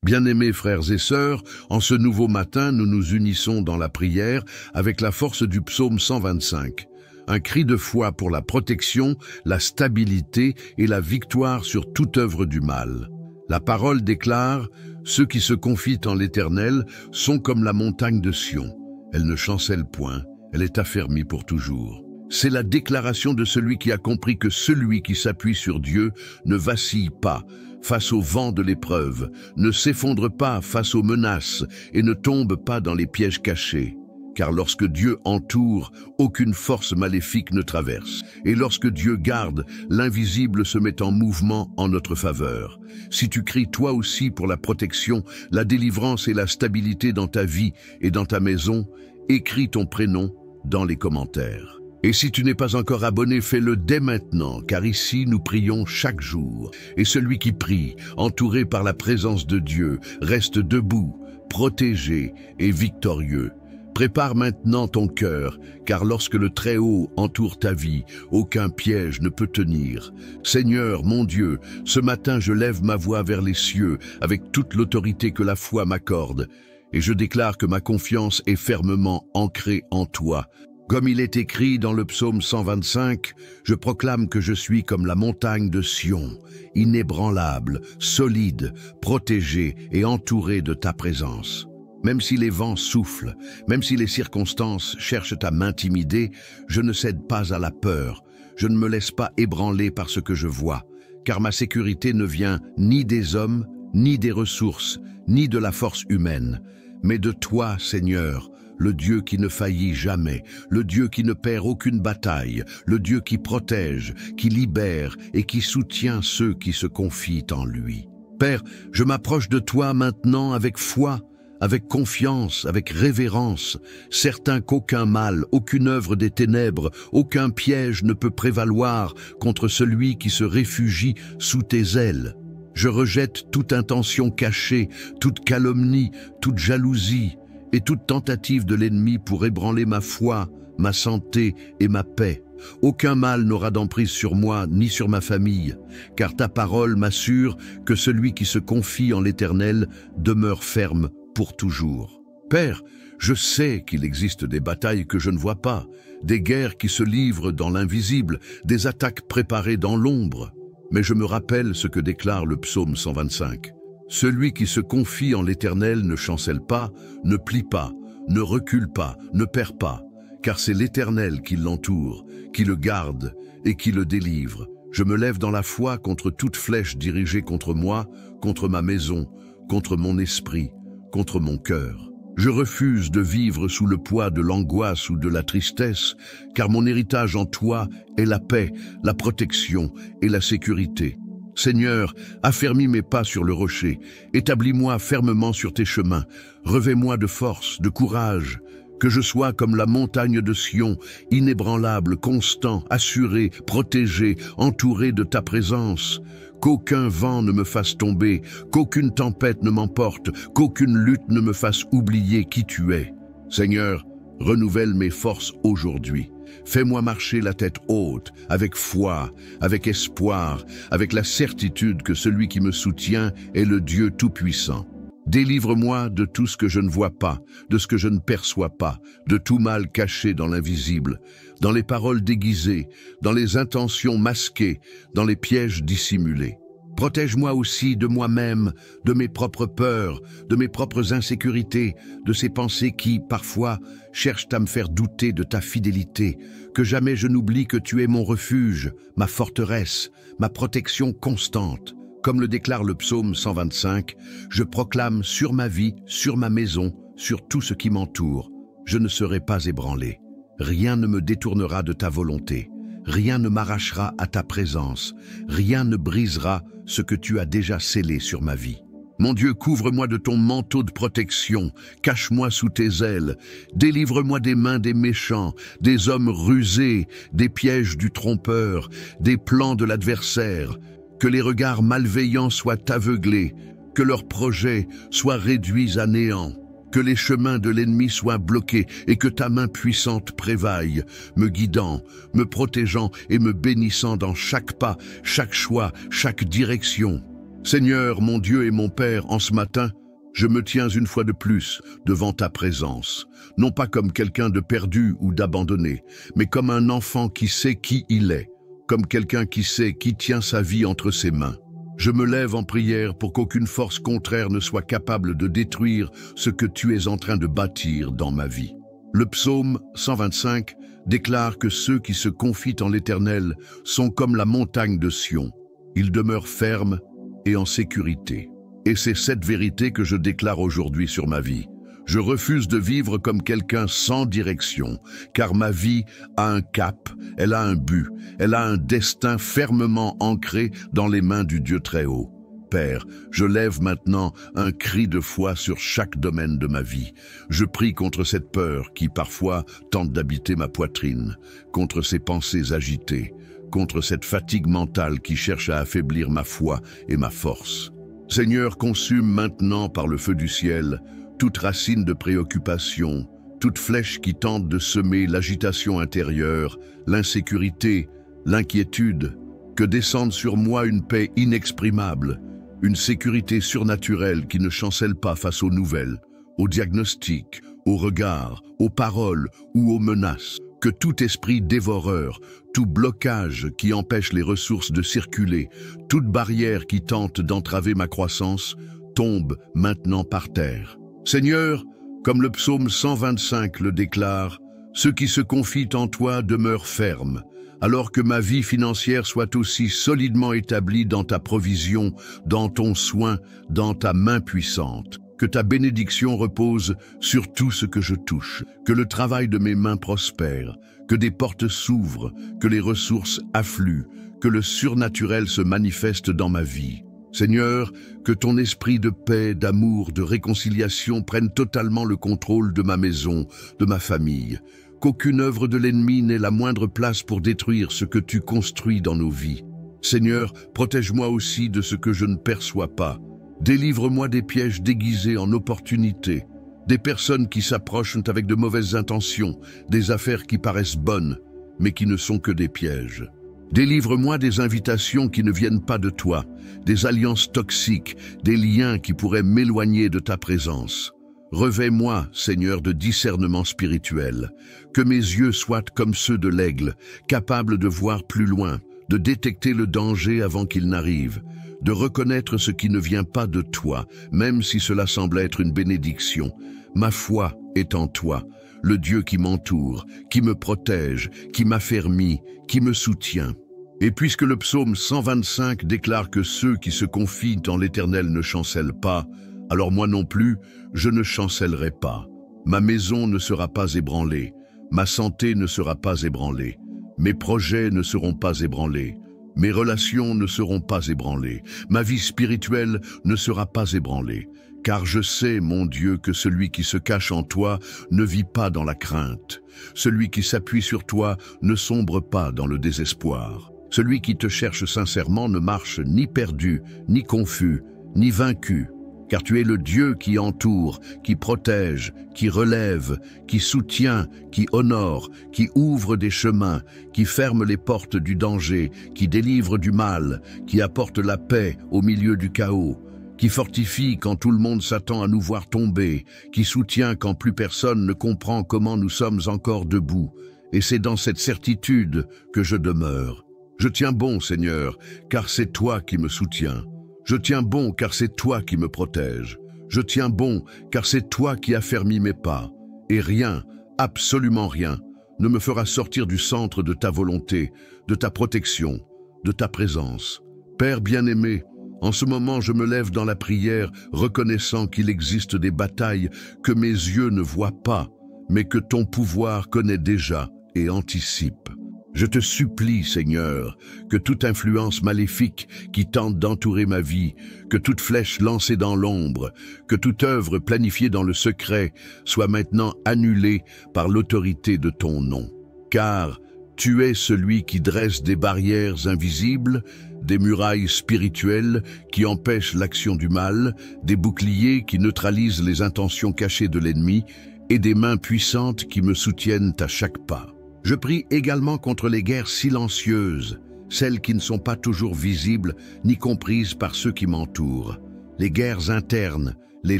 Bien-aimés frères et sœurs, en ce nouveau matin, nous nous unissons dans la prière avec la force du psaume 125. Un cri de foi pour la protection, la stabilité et la victoire sur toute œuvre du mal. La parole déclare « Ceux qui se confient en l'Éternel sont comme la montagne de Sion. Elle ne chancelle point, elle est affermie pour toujours. » C'est la déclaration de celui qui a compris que celui qui s'appuie sur Dieu ne vacille pas face au vent de l'épreuve, ne s'effondre pas face aux menaces et ne tombe pas dans les pièges cachés. Car lorsque Dieu entoure, aucune force maléfique ne traverse. Et lorsque Dieu garde, l'invisible se met en mouvement en notre faveur. Si tu cries toi aussi pour la protection, la délivrance et la stabilité dans ta vie et dans ta maison, écris ton prénom dans les commentaires. Et si tu n'es pas encore abonné, fais-le dès maintenant, car ici nous prions chaque jour. Et celui qui prie, entouré par la présence de Dieu, reste debout, protégé et victorieux. Prépare maintenant ton cœur, car lorsque le Très-Haut entoure ta vie, aucun piège ne peut tenir. Seigneur, mon Dieu, ce matin je lève ma voix vers les cieux, avec toute l'autorité que la foi m'accorde, et je déclare que ma confiance est fermement ancrée en toi. Comme il est écrit dans le psaume 125, je proclame que je suis comme la montagne de Sion, inébranlable, solide, protégé et entouré de ta présence. Même si les vents soufflent, même si les circonstances cherchent à m'intimider, je ne cède pas à la peur, je ne me laisse pas ébranler par ce que je vois, car ma sécurité ne vient ni des hommes, ni des ressources, ni de la force humaine, mais de toi, Seigneur, le Dieu qui ne faillit jamais, le Dieu qui ne perd aucune bataille, le Dieu qui protège, qui libère et qui soutient ceux qui se confient en lui. Père, je m'approche de toi maintenant avec foi, avec confiance, avec révérence, certain qu'aucun mal, aucune œuvre des ténèbres, aucun piège ne peut prévaloir contre celui qui se réfugie sous tes ailes. Je rejette toute intention cachée, toute calomnie, toute jalousie, et toute tentative de l'ennemi pour ébranler ma foi, ma santé et ma paix. Aucun mal n'aura d'emprise sur moi ni sur ma famille, car ta parole m'assure que celui qui se confie en l'Éternel demeure ferme pour toujours. Père, je sais qu'il existe des batailles que je ne vois pas, des guerres qui se livrent dans l'invisible, des attaques préparées dans l'ombre. Mais je me rappelle ce que déclare le psaume 125. Celui qui se confie en l'Éternel ne chancelle pas, ne plie pas, ne recule pas, ne perd pas, car c'est l'Éternel qui l'entoure, qui le garde et qui le délivre. Je me lève dans la foi contre toute flèche dirigée contre moi, contre ma maison, contre mon esprit, contre mon cœur. Je refuse de vivre sous le poids de l'angoisse ou de la tristesse, car mon héritage en toi est la paix, la protection et la sécurité. Seigneur, affermis mes pas sur le rocher, établis-moi fermement sur tes chemins, revêt-moi de force, de courage, que je sois comme la montagne de Sion, inébranlable, constant, assuré, protégé, entouré de ta présence, qu'aucun vent ne me fasse tomber, qu'aucune tempête ne m'emporte, qu'aucune lutte ne me fasse oublier qui tu es. Seigneur, renouvelle mes forces aujourd'hui. Fais-moi marcher la tête haute, avec foi, avec espoir, avec la certitude que celui qui me soutient est le Dieu Tout-Puissant. Délivre-moi de tout ce que je ne vois pas, de ce que je ne perçois pas, de tout mal caché dans l'invisible, dans les paroles déguisées, dans les intentions masquées, dans les pièges dissimulés. Protège-moi aussi de moi-même, de mes propres peurs, de mes propres insécurités, de ces pensées qui, parfois, cherchent à me faire douter de ta fidélité, que jamais je n'oublie que tu es mon refuge, ma forteresse, ma protection constante. Comme le déclare le psaume 125, je proclame sur ma vie, sur ma maison, sur tout ce qui m'entoure, je ne serai pas ébranlé. Rien ne me détournera de ta volonté. Rien ne m'arrachera à ta présence, rien ne brisera ce que tu as déjà scellé sur ma vie. Mon Dieu, couvre-moi de ton manteau de protection, cache-moi sous tes ailes, délivre-moi des mains des méchants, des hommes rusés, des pièges du trompeur, des plans de l'adversaire, que les regards malveillants soient aveuglés, que leurs projets soient réduits à néant. Que les chemins de l'ennemi soient bloqués et que ta main puissante prévaille, me guidant, me protégeant et me bénissant dans chaque pas, chaque choix, chaque direction. Seigneur, mon Dieu et mon Père, en ce matin, je me tiens une fois de plus devant ta présence, non pas comme quelqu'un de perdu ou d'abandonné, mais comme un enfant qui sait qui il est, comme quelqu'un qui sait qui tient sa vie entre ses mains. Je me lève en prière pour qu'aucune force contraire ne soit capable de détruire ce que tu es en train de bâtir dans ma vie. Le psaume 125 déclare que ceux qui se confient en l'Éternel sont comme la montagne de Sion. Ils demeurent fermes et en sécurité. Et c'est cette vérité que je déclare aujourd'hui sur ma vie. Je refuse de vivre comme quelqu'un sans direction, car ma vie a un cap, elle a un but, elle a un destin fermement ancré dans les mains du Dieu Très-Haut. Père, je lève maintenant un cri de foi sur chaque domaine de ma vie. Je prie contre cette peur qui parfois tente d'habiter ma poitrine, contre ces pensées agitées, contre cette fatigue mentale qui cherche à affaiblir ma foi et ma force. Seigneur, consume maintenant par le feu du ciel toute racine de préoccupation, toute flèche qui tente de semer l'agitation intérieure, l'insécurité, l'inquiétude, que descende sur moi une paix inexprimable, une sécurité surnaturelle qui ne chancelle pas face aux nouvelles, aux diagnostics, aux regards, aux paroles ou aux menaces. Que tout esprit dévoreur, tout blocage qui empêche les ressources de circuler, toute barrière qui tente d'entraver ma croissance, tombe maintenant par terre. Seigneur, comme le psaume 125 le déclare, ceux qui se confient en toi demeurent fermes, alors que ma vie financière soit aussi solidement établie dans ta provision, dans ton soin, dans ta main puissante. Que ta bénédiction repose sur tout ce que je touche, que le travail de mes mains prospère, que des portes s'ouvrent, que les ressources affluent, que le surnaturel se manifeste dans ma vie. Seigneur, que ton esprit de paix, d'amour, de réconciliation prenne totalement le contrôle de ma maison, de ma famille, qu'aucune œuvre de l'ennemi n'ait la moindre place pour détruire ce que tu construis dans nos vies. Seigneur, protège-moi aussi de ce que je ne perçois pas. Délivre-moi des pièges déguisés en opportunités, des personnes qui s'approchent avec de mauvaises intentions, des affaires qui paraissent bonnes, mais qui ne sont que des pièges. Délivre-moi des invitations qui ne viennent pas de toi, des alliances toxiques, des liens qui pourraient m'éloigner de ta présence. Revêt-moi, Seigneur, de discernement spirituel, que mes yeux soient comme ceux de l'aigle, capables de voir plus loin, de détecter le danger avant qu'il n'arrive, de reconnaître ce qui ne vient pas de toi, même si cela semble être une bénédiction. Ma foi est en toi, le Dieu qui m'entoure, qui me protège, qui m'affermit, qui me soutient. Et puisque le psaume 125 déclare que ceux qui se confient en l'Éternel ne chancellent pas, alors moi non plus, je ne chancellerai pas. Ma maison ne sera pas ébranlée, ma santé ne sera pas ébranlée, mes projets ne seront pas ébranlés. Mes relations ne seront pas ébranlées, ma vie spirituelle ne sera pas ébranlée, car je sais, mon Dieu, que celui qui se cache en toi ne vit pas dans la crainte. Celui qui s'appuie sur toi ne sombre pas dans le désespoir. Celui qui te cherche sincèrement ne marche ni perdu, ni confus, ni vaincu. Car tu es le Dieu qui entoure, qui protège, qui relève, qui soutient, qui honore, qui ouvre des chemins, qui ferme les portes du danger, qui délivre du mal, qui apporte la paix au milieu du chaos, qui fortifie quand tout le monde s'attend à nous voir tomber, qui soutient quand plus personne ne comprend comment nous sommes encore debout. Et c'est dans cette certitude que je demeure. Je tiens bon, Seigneur, car c'est toi qui me soutiens. Je tiens bon car c'est toi qui me protège. Je tiens bon car c'est toi qui affermis mes pas. Et rien, absolument rien, ne me fera sortir du centre de ta volonté, de ta protection, de ta présence. Père bien-aimé, en ce moment je me lève dans la prière, reconnaissant qu'il existe des batailles que mes yeux ne voient pas, mais que ton pouvoir connaît déjà et anticipe. Je te supplie, Seigneur, que toute influence maléfique qui tente d'entourer ma vie, que toute flèche lancée dans l'ombre, que toute œuvre planifiée dans le secret soit maintenant annulée par l'autorité de ton nom. Car tu es celui qui dresse des barrières invisibles, des murailles spirituelles qui empêchent l'action du mal, des boucliers qui neutralisent les intentions cachées de l'ennemi et des mains puissantes qui me soutiennent à chaque pas. Je prie également contre les guerres silencieuses, celles qui ne sont pas toujours visibles ni comprises par ceux qui m'entourent. Les guerres internes, les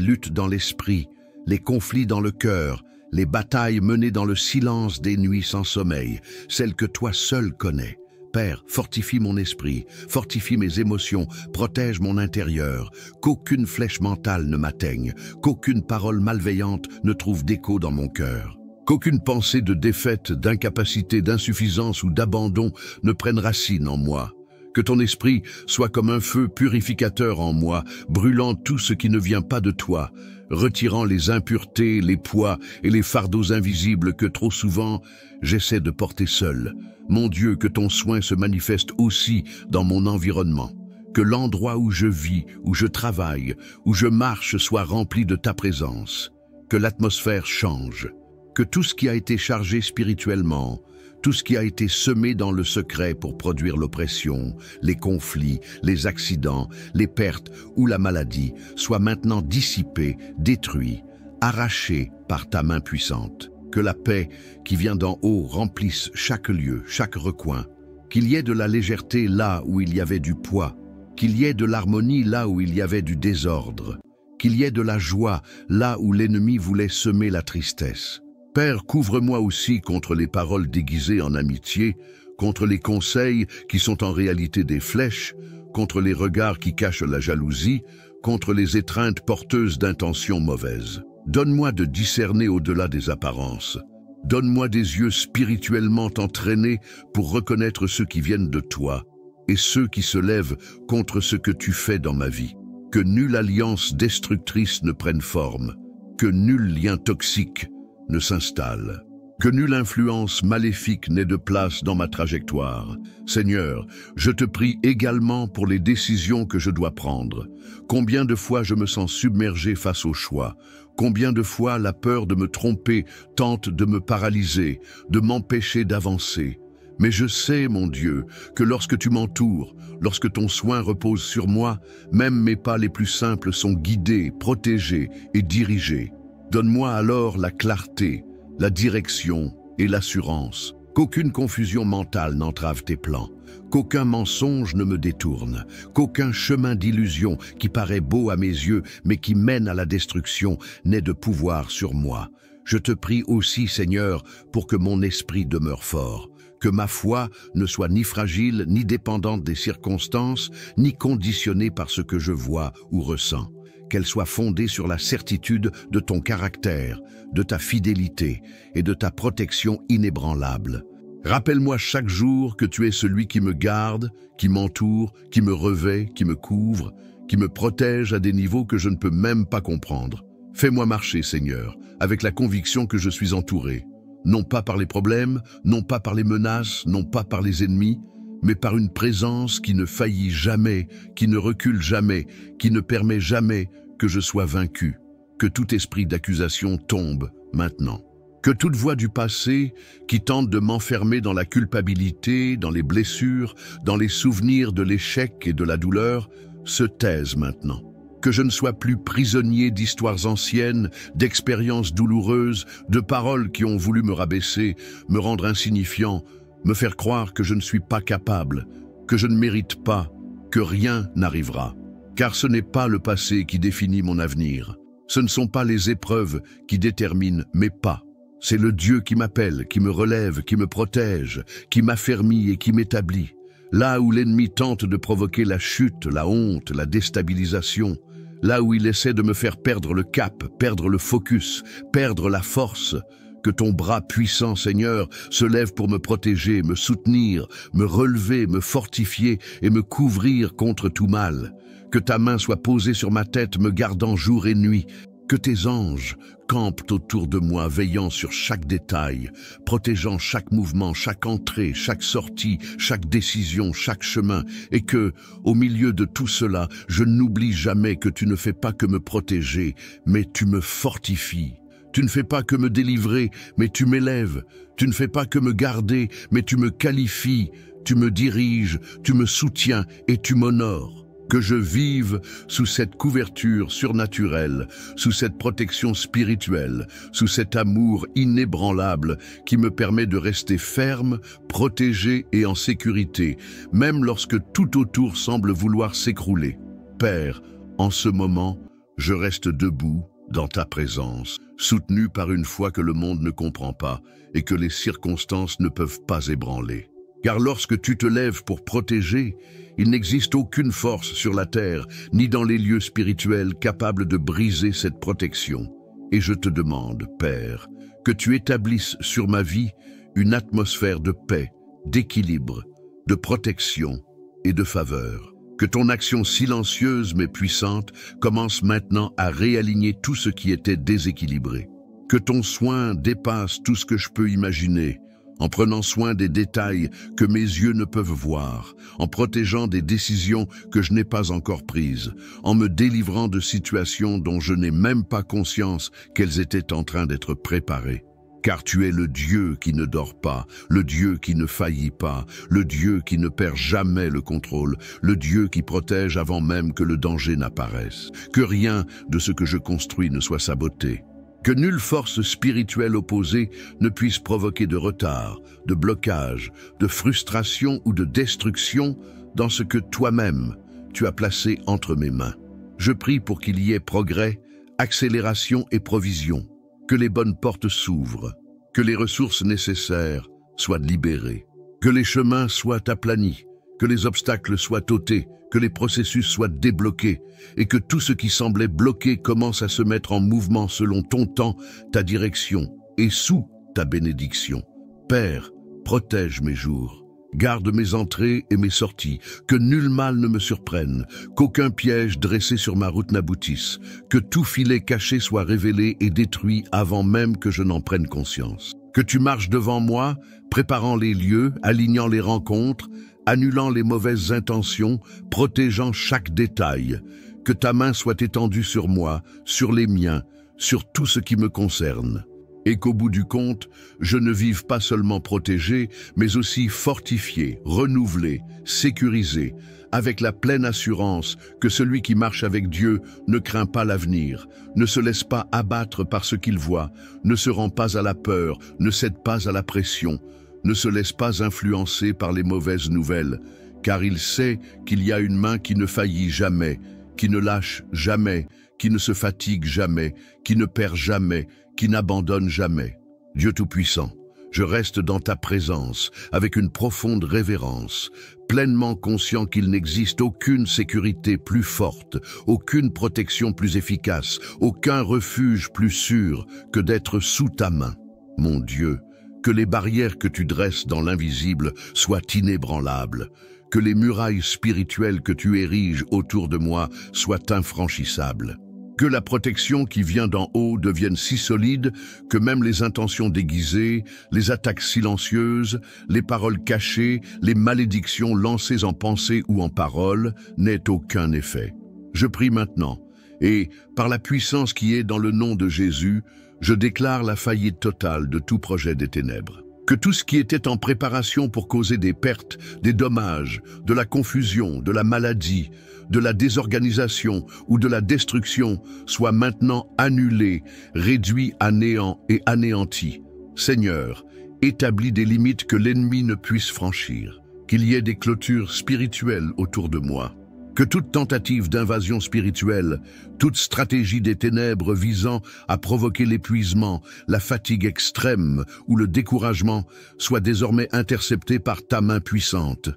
luttes dans l'esprit, les conflits dans le cœur, les batailles menées dans le silence des nuits sans sommeil, celles que toi seul connais. Père, fortifie mon esprit, fortifie mes émotions, protège mon intérieur, qu'aucune flèche mentale ne m'atteigne, qu'aucune parole malveillante ne trouve d'écho dans mon cœur. Qu'aucune pensée de défaite, d'incapacité, d'insuffisance ou d'abandon ne prenne racine en moi. Que ton esprit soit comme un feu purificateur en moi, brûlant tout ce qui ne vient pas de toi, retirant les impuretés, les poids et les fardeaux invisibles que trop souvent j'essaie de porter seul. Mon Dieu, que ton soin se manifeste aussi dans mon environnement. Que l'endroit où je vis, où je travaille, où je marche soit rempli de ta présence. Que l'atmosphère change. Que tout ce qui a été chargé spirituellement, tout ce qui a été semé dans le secret pour produire l'oppression, les conflits, les accidents, les pertes ou la maladie soit maintenant dissipé, détruit, arraché par ta main puissante. Que la paix qui vient d'en haut remplisse chaque lieu, chaque recoin. Qu'il y ait de la légèreté là où il y avait du poids. Qu'il y ait de l'harmonie là où il y avait du désordre. Qu'il y ait de la joie là où l'ennemi voulait semer la tristesse. Père, couvre-moi aussi contre les paroles déguisées en amitié, contre les conseils qui sont en réalité des flèches, contre les regards qui cachent la jalousie, contre les étreintes porteuses d'intentions mauvaises. Donne-moi de discerner au-delà des apparences. Donne-moi des yeux spirituellement entraînés pour reconnaître ceux qui viennent de toi et ceux qui se lèvent contre ce que tu fais dans ma vie. Que nulle alliance destructrice ne prenne forme, que nul lien toxique ne s'installe, que nulle influence maléfique n'ait de place dans ma trajectoire. Seigneur, je te prie également pour les décisions que je dois prendre. Combien de fois je me sens submergé face au choix, combien de fois la peur de me tromper tente de me paralyser, de m'empêcher d'avancer. Mais je sais, mon Dieu, que lorsque tu m'entoures, lorsque ton soin repose sur moi, même mes pas les plus simples sont guidés, protégés et dirigés. Donne-moi alors la clarté, la direction et l'assurance. Qu'aucune confusion mentale n'entrave tes plans, qu'aucun mensonge ne me détourne, qu'aucun chemin d'illusion qui paraît beau à mes yeux mais qui mène à la destruction n'ait de pouvoir sur moi. Je te prie aussi, Seigneur, pour que mon esprit demeure fort, que ma foi ne soit ni fragile, ni dépendante des circonstances, ni conditionnée par ce que je vois ou ressens. Qu'elle soit fondée sur la certitude de ton caractère, de ta fidélité et de ta protection inébranlable. Rappelle-moi chaque jour que tu es celui qui me garde, qui m'entoure, qui me revêt, qui me couvre, qui me protège à des niveaux que je ne peux même pas comprendre. Fais-moi marcher, Seigneur, avec la conviction que je suis entouré, non pas par les problèmes, non pas par les menaces, non pas par les ennemis, mais par une présence qui ne faillit jamais, qui ne recule jamais, qui ne permet jamais que je sois vaincu. Que tout esprit d'accusation tombe maintenant. Que toute voix du passé qui tente de m'enfermer dans la culpabilité, dans les blessures, dans les souvenirs de l'échec et de la douleur, se taise maintenant. Que je ne sois plus prisonnier d'histoires anciennes, d'expériences douloureuses, de paroles qui ont voulu me rabaisser, me rendre insignifiant, me faire croire que je ne suis pas capable, que je ne mérite pas, que rien n'arrivera. Car ce n'est pas le passé qui définit mon avenir. Ce ne sont pas les épreuves qui déterminent mes pas. C'est le Dieu qui m'appelle, qui me relève, qui me protège, qui m'affermit et qui m'établit. Là où l'ennemi tente de provoquer la chute, la honte, la déstabilisation, là où il essaie de me faire perdre le cap, perdre le focus, perdre la force, que ton bras puissant, Seigneur, se lève pour me protéger, me soutenir, me relever, me fortifier et me couvrir contre tout mal. Que ta main soit posée sur ma tête, me gardant jour et nuit. Que tes anges campent autour de moi, veillant sur chaque détail, protégeant chaque mouvement, chaque entrée, chaque sortie, chaque décision, chaque chemin, et que, au milieu de tout cela, je n'oublie jamais que tu ne fais pas que me protéger, mais tu me fortifies. Tu ne fais pas que me délivrer, mais tu m'élèves. Tu ne fais pas que me garder, mais tu me qualifies. Tu me diriges, tu me soutiens et tu m'honores. Que je vive sous cette couverture surnaturelle, sous cette protection spirituelle, sous cet amour inébranlable qui me permet de rester ferme, protégé et en sécurité, même lorsque tout autour semble vouloir s'écrouler. Père, en ce moment, je reste debout dans ta présence, soutenu par une foi que le monde ne comprend pas et que les circonstances ne peuvent pas ébranler. Car lorsque tu te lèves pour protéger, il n'existe aucune force sur la terre, ni dans les lieux spirituels capable de briser cette protection. Et je te demande, Père, que tu établisses sur ma vie une atmosphère de paix, d'équilibre, de protection et de faveur. Que ton action silencieuse mais puissante commence maintenant à réaligner tout ce qui était déséquilibré. Que ton soin dépasse tout ce que je peux imaginer, en prenant soin des détails que mes yeux ne peuvent voir, en protégeant des décisions que je n'ai pas encore prises, en me délivrant de situations dont je n'ai même pas conscience qu'elles étaient en train d'être préparées. Car tu es le Dieu qui ne dort pas, le Dieu qui ne faillit pas, le Dieu qui ne perd jamais le contrôle, le Dieu qui protège avant même que le danger n'apparaisse. Que rien de ce que je construis ne soit saboté. Que nulle force spirituelle opposée ne puisse provoquer de retard, de blocage, de frustration ou de destruction dans ce que toi-même tu as placé entre mes mains. Je prie pour qu'il y ait progrès, accélération et provision, que les bonnes portes s'ouvrent, que les ressources nécessaires soient libérées, que les chemins soient aplanis, que les obstacles soient ôtés, que les processus soient débloqués et que tout ce qui semblait bloqué commence à se mettre en mouvement selon ton temps, ta direction et sous ta bénédiction. Père, protège mes jours, garde mes entrées et mes sorties, que nul mal ne me surprenne, qu'aucun piège dressé sur ma route n'aboutisse, que tout filet caché soit révélé et détruit avant même que je n'en prenne conscience. Que tu marches devant moi, préparant les lieux, alignant les rencontres, annulant les mauvaises intentions, protégeant chaque détail, que ta main soit étendue sur moi, sur les miens, sur tout ce qui me concerne, et qu'au bout du compte, je ne vive pas seulement protégé, mais aussi fortifié, renouvelé, sécurisé, avec la pleine assurance que celui qui marche avec Dieu ne craint pas l'avenir, ne se laisse pas abattre par ce qu'il voit, ne se rend pas à la peur, ne cède pas à la pression, ne se laisse pas influencer par les mauvaises nouvelles, car il sait qu'il y a une main qui ne faillit jamais, qui ne lâche jamais, qui ne se fatigue jamais, qui ne perd jamais, qui n'abandonne jamais. Dieu Tout-Puissant, je reste dans ta présence avec une profonde révérence, pleinement conscient qu'il n'existe aucune sécurité plus forte, aucune protection plus efficace, aucun refuge plus sûr que d'être sous ta main. Mon Dieu, que les barrières que tu dresses dans l'invisible soient inébranlables, que les murailles spirituelles que tu ériges autour de moi soient infranchissables. Que la protection qui vient d'en haut devienne si solide que même les intentions déguisées, les attaques silencieuses, les paroles cachées, les malédictions lancées en pensée ou en parole n'aient aucun effet. Je prie maintenant, et par la puissance qui est dans le nom de Jésus, je déclare la faillite totale de tout projet des ténèbres. Que tout ce qui était en préparation pour causer des pertes, des dommages, de la confusion, de la maladie, de la désorganisation ou de la destruction soit maintenant annulé, réduit à néant et anéanti. Seigneur, établis des limites que l'ennemi ne puisse franchir, qu'il y ait des clôtures spirituelles autour de moi. Que toute tentative d'invasion spirituelle, toute stratégie des ténèbres visant à provoquer l'épuisement, la fatigue extrême ou le découragement soit désormais interceptée par ta main puissante.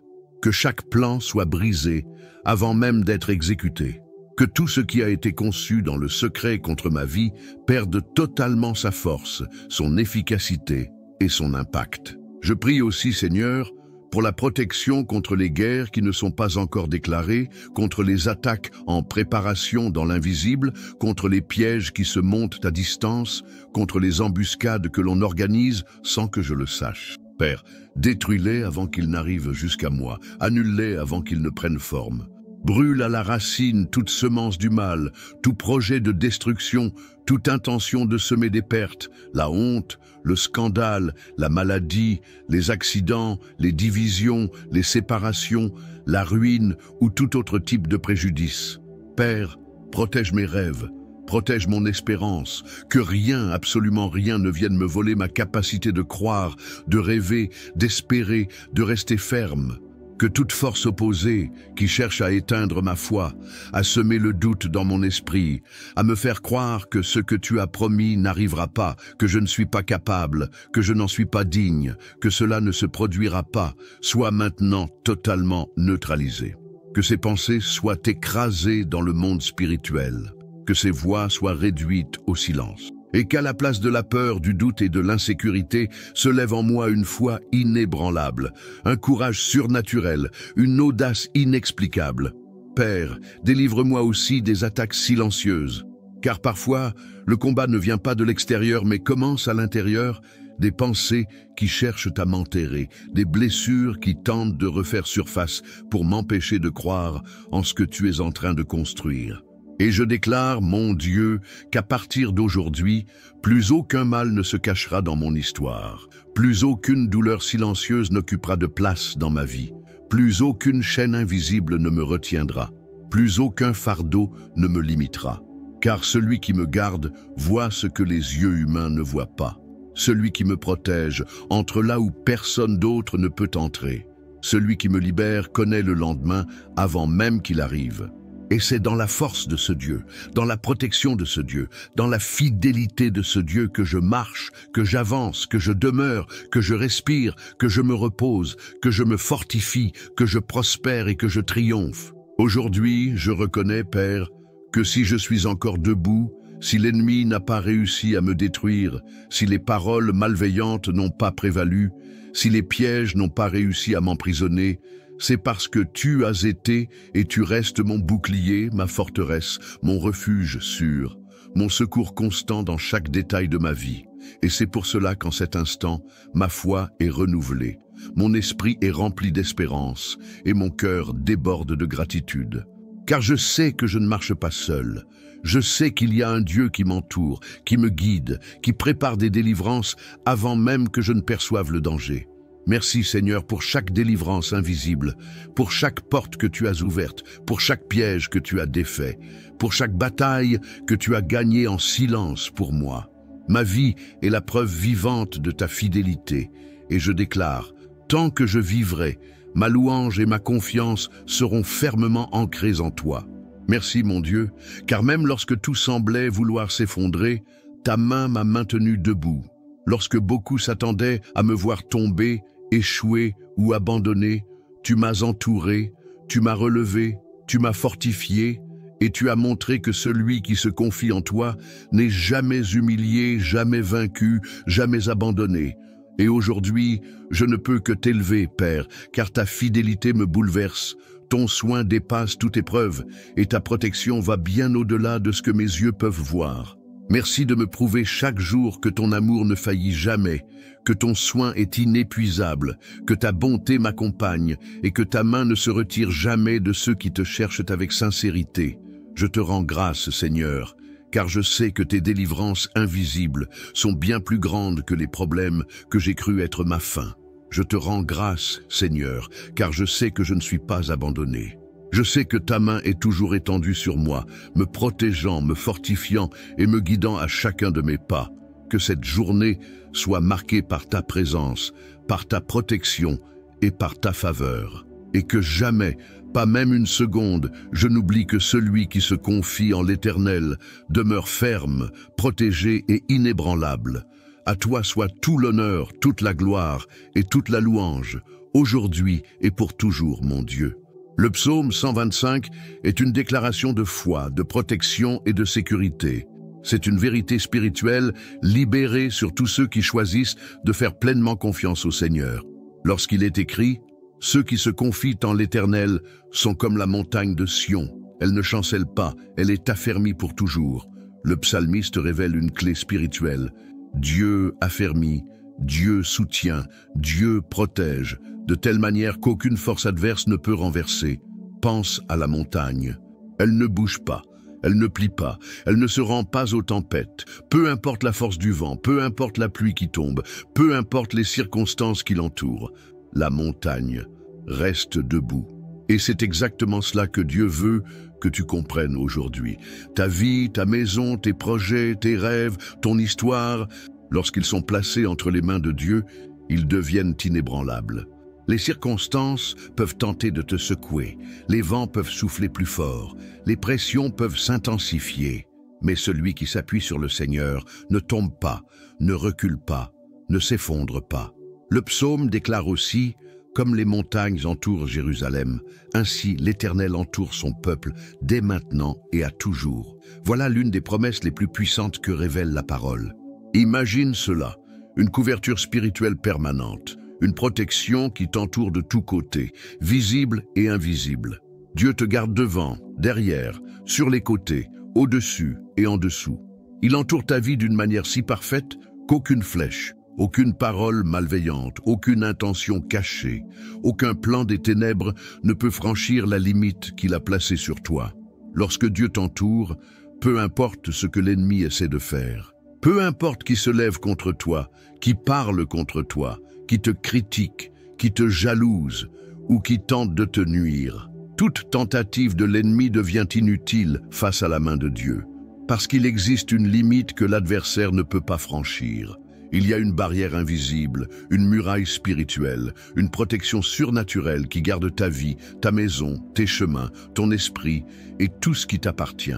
Que chaque plan soit brisé avant même d'être exécuté. Que tout ce qui a été conçu dans le secret contre ma vie perde totalement sa force, son efficacité et son impact. Je prie aussi, Seigneur, pour la protection contre les guerres qui ne sont pas encore déclarées, contre les attaques en préparation dans l'invisible, contre les pièges qui se montent à distance, contre les embuscades que l'on organise sans que je le sache. Père, détruis-les avant qu'ils n'arrivent jusqu'à moi, annule-les avant qu'ils ne prennent forme. Brûle à la racine toute semence du mal, tout projet de destruction, toute intention de semer des pertes, la honte, le scandale, la maladie, les accidents, les divisions, les séparations, la ruine ou tout autre type de préjudice. Père, protège mes rêves, protège mon espérance, que rien, absolument rien ne vienne me voler ma capacité de croire, de rêver, d'espérer, de rester ferme. Que toute force opposée qui cherche à éteindre ma foi, à semer le doute dans mon esprit, à me faire croire que ce que tu as promis n'arrivera pas, que je ne suis pas capable, que je n'en suis pas digne, que cela ne se produira pas, soit maintenant totalement neutralisé. Que ces pensées soient écrasées dans le monde spirituel, que ces voix soient réduites au silence. Et qu'à la place de la peur, du doute et de l'insécurité se lève en moi une foi inébranlable, un courage surnaturel, une audace inexplicable. Père, délivre-moi aussi des attaques silencieuses, car parfois le combat ne vient pas de l'extérieur mais commence à l'intérieur, des pensées qui cherchent à m'enterrer, des blessures qui tentent de refaire surface pour m'empêcher de croire en ce que tu es en train de construire. Et je déclare, mon Dieu, qu'à partir d'aujourd'hui, plus aucun mal ne se cachera dans mon histoire, plus aucune douleur silencieuse n'occupera de place dans ma vie, plus aucune chaîne invisible ne me retiendra, plus aucun fardeau ne me limitera. Car celui qui me garde voit ce que les yeux humains ne voient pas. Celui qui me protège entre là où personne d'autre ne peut entrer. Celui qui me libère connaît le lendemain avant même qu'il arrive. Et c'est dans la force de ce Dieu, dans la protection de ce Dieu, dans la fidélité de ce Dieu que je marche, que j'avance, que je demeure, que je respire, que je me repose, que je me fortifie, que je prospère et que je triomphe. Aujourd'hui, je reconnais, Père, que si je suis encore debout, si l'ennemi n'a pas réussi à me détruire, si les paroles malveillantes n'ont pas prévalu, si les pièges n'ont pas réussi à m'emprisonner, c'est parce que tu as été et tu restes mon bouclier, ma forteresse, mon refuge sûr, mon secours constant dans chaque détail de ma vie. Et c'est pour cela qu'en cet instant, ma foi est renouvelée, mon esprit est rempli d'espérance et mon cœur déborde de gratitude. Car je sais que je ne marche pas seul. Je sais qu'il y a un Dieu qui m'entoure, qui me guide, qui prépare des délivrances avant même que je ne perçoive le danger. Merci Seigneur pour chaque délivrance invisible, pour chaque porte que tu as ouverte, pour chaque piège que tu as défait, pour chaque bataille que tu as gagnée en silence pour moi. Ma vie est la preuve vivante de ta fidélité, et je déclare, tant que je vivrai, ma louange et ma confiance seront fermement ancrées en toi. Merci mon Dieu, car même lorsque tout semblait vouloir s'effondrer, ta main m'a maintenu debout. Lorsque beaucoup s'attendaient à me voir tomber, échouer ou abandonner, tu m'as entouré, tu m'as relevé, tu m'as fortifié, et tu as montré que celui qui se confie en toi n'est jamais humilié, jamais vaincu, jamais abandonné. Et aujourd'hui, je ne peux que t'élever, Père, car ta fidélité me bouleverse, ton soin dépasse toute épreuve, et ta protection va bien au-delà de ce que mes yeux peuvent voir. Merci de me prouver chaque jour que ton amour ne faillit jamais, que ton soin est inépuisable, que ta bonté m'accompagne et que ta main ne se retire jamais de ceux qui te cherchent avec sincérité. Je te rends grâce, Seigneur, car je sais que tes délivrances invisibles sont bien plus grandes que les problèmes que j'ai cru être ma fin. Je te rends grâce, Seigneur, car je sais que je ne suis pas abandonné. Je sais que ta main est toujours étendue sur moi, me protégeant, me fortifiant et me guidant à chacun de mes pas. Que cette journée soit marquée par ta présence, par ta protection et par ta faveur. Et que jamais, pas même une seconde, je n'oublie que celui qui se confie en l'Éternel demeure ferme, protégé et inébranlable. À toi soit tout l'honneur, toute la gloire et toute la louange, aujourd'hui et pour toujours, mon Dieu. Le psaume 125 est une déclaration de foi, de protection et de sécurité. C'est une vérité spirituelle libérée sur tous ceux qui choisissent de faire pleinement confiance au Seigneur. Lorsqu'il est écrit, « Ceux qui se confient en l'Éternel sont comme la montagne de Sion. Elle ne chancelle pas, elle est affermie pour toujours. » Le psalmiste révèle une clé spirituelle. Dieu affermit, Dieu soutient, Dieu protège, de telle manière qu'aucune force adverse ne peut renverser. Pense à la montagne. Elle ne bouge pas, elle ne plie pas, elle ne se rend pas aux tempêtes. Peu importe la force du vent, peu importe la pluie qui tombe, peu importe les circonstances qui l'entourent, la montagne reste debout. Et c'est exactement cela que Dieu veut que tu comprennes aujourd'hui. Ta vie, ta maison, tes projets, tes rêves, ton histoire, lorsqu'ils sont placés entre les mains de Dieu, ils deviennent inébranlables. Les circonstances peuvent tenter de te secouer, les vents peuvent souffler plus fort, les pressions peuvent s'intensifier, mais celui qui s'appuie sur le Seigneur ne tombe pas, ne recule pas, ne s'effondre pas. Le psaume déclare aussi: comme les montagnes entourent Jérusalem, ainsi l'Éternel entoure son peuple dès maintenant et à toujours. Voilà l'une des promesses les plus puissantes que révèle la parole. Imagine cela, une couverture spirituelle permanente, une protection qui t'entoure de tous côtés, visible et invisible. Dieu te garde devant, derrière, sur les côtés, au-dessus et en dessous. Il entoure ta vie d'une manière si parfaite qu'aucune flèche, aucune parole malveillante, aucune intention cachée, aucun plan des ténèbres ne peut franchir la limite qu'il a placée sur toi. Lorsque Dieu t'entoure, peu importe ce que l'ennemi essaie de faire, peu importe qui se lève contre toi, qui parle contre toi, qui te critique, qui te jalouse ou qui tente de te nuire, toute tentative de l'ennemi devient inutile face à la main de Dieu, parce qu'il existe une limite que l'adversaire ne peut pas franchir. Il y a une barrière invisible, une muraille spirituelle, une protection surnaturelle qui garde ta vie, ta maison, tes chemins, ton esprit et tout ce qui t'appartient.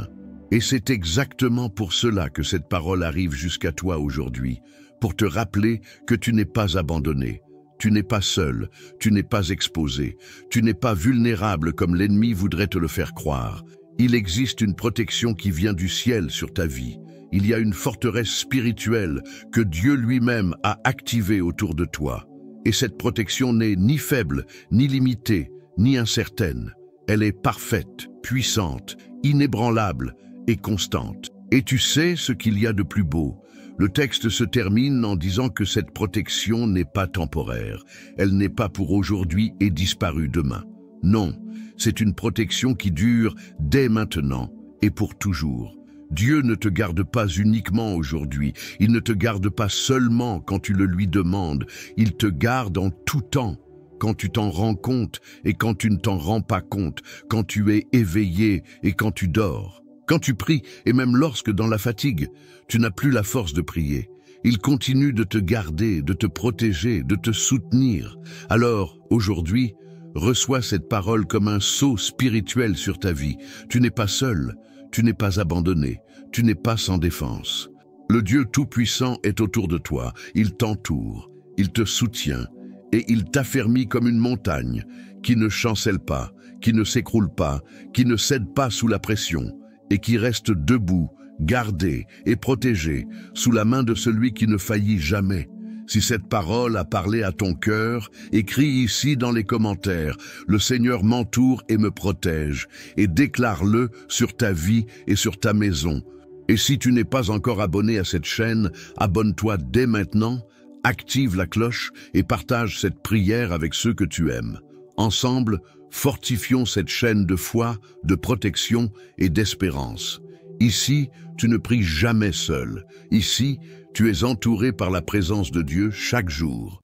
Et c'est exactement pour cela que cette parole arrive jusqu'à toi aujourd'hui, pour te rappeler que tu n'es pas abandonné, tu n'es pas seul, tu n'es pas exposé, tu n'es pas vulnérable comme l'ennemi voudrait te le faire croire. Il existe une protection qui vient du ciel sur ta vie. Il y a une forteresse spirituelle que Dieu lui-même a activée autour de toi. Et cette protection n'est ni faible, ni limitée, ni incertaine. Elle est parfaite, puissante, inébranlable et constante. Et tu sais ce qu'il y a de plus beau. Le texte se termine en disant que cette protection n'est pas temporaire. Elle n'est pas pour aujourd'hui et disparue demain. Non, c'est une protection qui dure dès maintenant et pour toujours. Dieu ne te garde pas uniquement aujourd'hui, il ne te garde pas seulement quand tu le lui demandes, il te garde en tout temps, quand tu t'en rends compte et quand tu ne t'en rends pas compte, quand tu es éveillé et quand tu dors, quand tu pries et même lorsque dans la fatigue, tu n'as plus la force de prier. Il continue de te garder, de te protéger, de te soutenir. Alors, aujourd'hui, reçois cette parole comme un sceau spirituel sur ta vie. Tu n'es pas seul. Tu n'es pas abandonné, tu n'es pas sans défense. Le Dieu Tout-Puissant est autour de toi, il t'entoure, il te soutient et il t'affermit comme une montagne qui ne chancelle pas, qui ne s'écroule pas, qui ne cède pas sous la pression et qui reste debout, gardé et protégé sous la main de celui qui ne faillit jamais. Si cette parole a parlé à ton cœur, écris ici dans les commentaires « Le Seigneur m'entoure et me protège » et déclare-le sur ta vie et sur ta maison. Et si tu n'es pas encore abonné à cette chaîne, abonne-toi dès maintenant, active la cloche et partage cette prière avec ceux que tu aimes. Ensemble, fortifions cette chaîne de foi, de protection et d'espérance. Ici, tu ne pries jamais seul. Ici, tu es entouré par la présence de Dieu chaque jour.